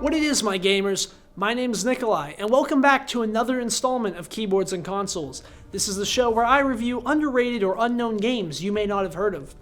What it is, my gamers? My name's Nikolai, and welcome back to another installment of Keyboards and Consoles. This is the show where I review underrated or unknown games you may not have heard of.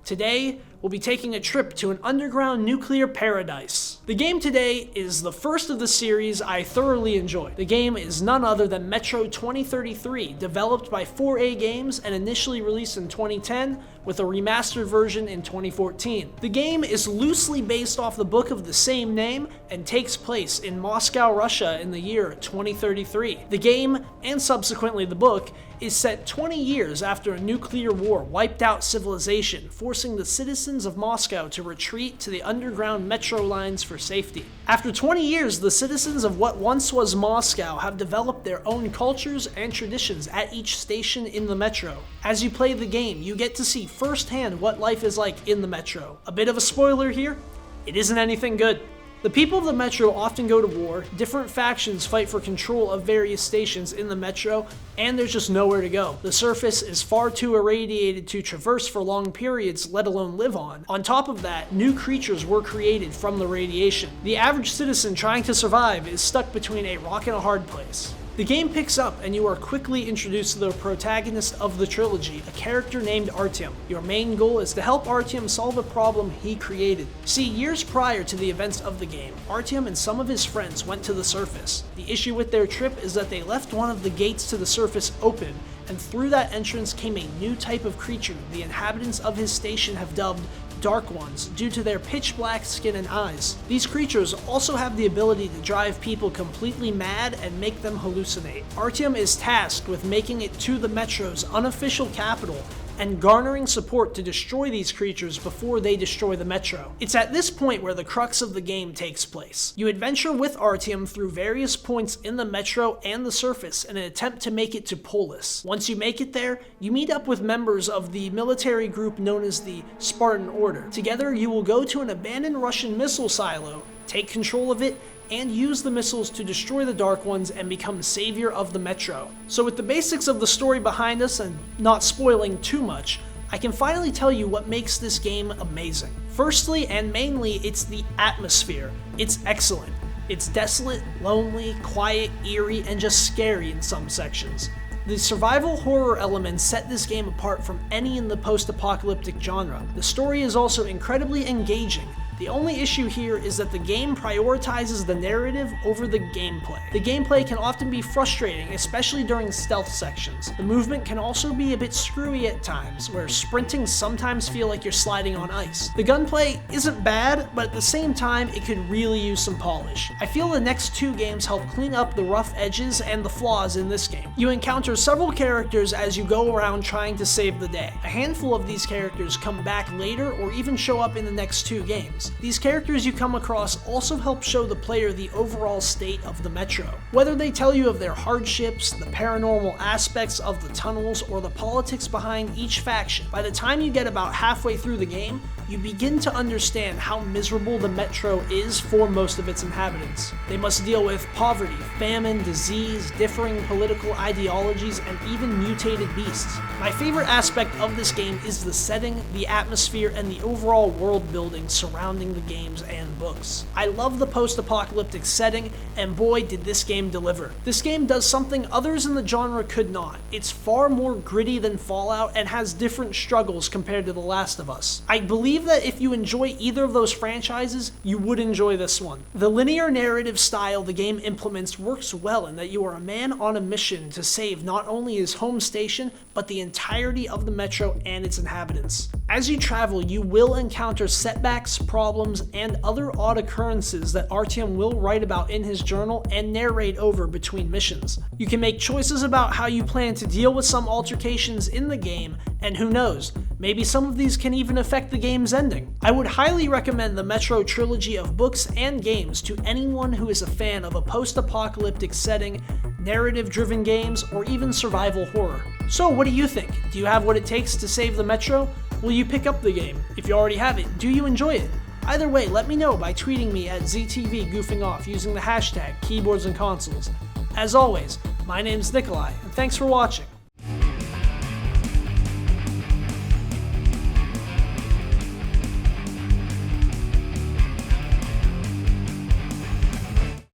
Today, we'll be taking a trip to an underground nuclear paradise. The game today is the first of the series I thoroughly enjoyed. The game is none other than Metro 2033, developed by 4A Games and initially released in 2010 with a remastered version in 2014. The game is loosely based off the book of the same name and takes place in Moscow, Russia in the year 2033. The game, and subsequently the book, is set 20 years after a nuclear war wiped out civilization, forcing the citizens of Moscow to retreat to the underground metro lines for safety. After 20 years, the citizens of what once was Moscow have developed their own cultures and traditions at each station in the metro. As you play the game, you get to see firsthand what life is like in the metro. A bit of a spoiler here, it isn't anything good. The people of the metro often go to war, different factions fight for control of various stations in the metro, and there's just nowhere to go. The surface is far too irradiated to traverse for long periods, let alone live on. On top of that, new creatures were created from the radiation. The average citizen trying to survive is stuck between a rock and a hard place. The game picks up and you are quickly introduced to the protagonist of the trilogy, a character named Artyom. Your main goal is to help Artyom solve a problem he created. See, years prior to the events of the game, Artyom and some of his friends went to the surface. The issue with their trip is that they left one of the gates to the surface open, and through that entrance came a new type of creature the inhabitants of his station have dubbed Dark Ones due to their pitch black skin and eyes. These creatures also have the ability to drive people completely mad and make them hallucinate. Artyom is tasked with making it to the Metro's unofficial capital and garnering support to destroy these creatures before they destroy the Metro. It's at this point where the crux of the game takes place. You adventure with Artyom through various points in the Metro and the surface in an attempt to make it to Polis. Once you make it there, you meet up with members of the military group known as the Spartan Order. Together, you will go to an abandoned Russian missile silo, take control of it, and use the missiles to destroy the Dark Ones and become savior of the Metro. So with the basics of the story behind us and not spoiling too much, I can finally tell you what makes this game amazing. Firstly and mainly, it's the atmosphere. It's excellent. It's desolate, lonely, quiet, eerie, and just scary in some sections. The survival horror elements set this game apart from any in the post-apocalyptic genre. The story is also incredibly engaging. The only issue here is that the game prioritizes the narrative over the gameplay. The gameplay can often be frustrating, especially during stealth sections. The movement can also be a bit screwy at times, where sprinting sometimes feel like you're sliding on ice. The gunplay isn't bad, but at the same time, it could really use some polish. I feel the next two games help clean up the rough edges and the flaws in this game. You encounter several characters as you go around trying to save the day. A handful of these characters come back later or even show up in the next two games. These characters you come across also help show the player the overall state of the Metro. Whether they tell you of their hardships, the paranormal aspects of the tunnels, or the politics behind each faction, by the time you get about halfway through the game, you begin to understand how miserable the Metro is for most of its inhabitants. They must deal with poverty, famine, disease, differing political ideologies, and even mutated beasts. My favorite aspect of this game is the setting, the atmosphere, and the overall world building surrounding the games and books. I love the post-apocalyptic setting, and boy did this game deliver. This game does something others in the genre could not. It's far more gritty than Fallout and has different struggles compared to The Last of Us. I believe that if you enjoy either of those franchises, you would enjoy this one. The linear narrative style the game implements works well in that you are a man on a mission to save not only his home station, but the entirety of the Metro and its inhabitants. As you travel, you will encounter setbacks, problems, and other odd occurrences that Artyom will write about in his journal and narrate over between missions. You can make choices about how you plan to deal with some altercations in the game, and who knows, maybe some of these can even affect the game's ending. I would highly recommend the Metro trilogy of books and games to anyone who is a fan of a post-apocalyptic setting, narrative-driven games, or even survival horror. So what do you think? Do you have what it takes to save the Metro? Will you pick up the game? If you already have it, do you enjoy it? Either way, let me know by tweeting me at ZTVGoofingOff using the hashtag KeyboardsAndConsoles. As always, my name's Nikolai, and thanks for watching.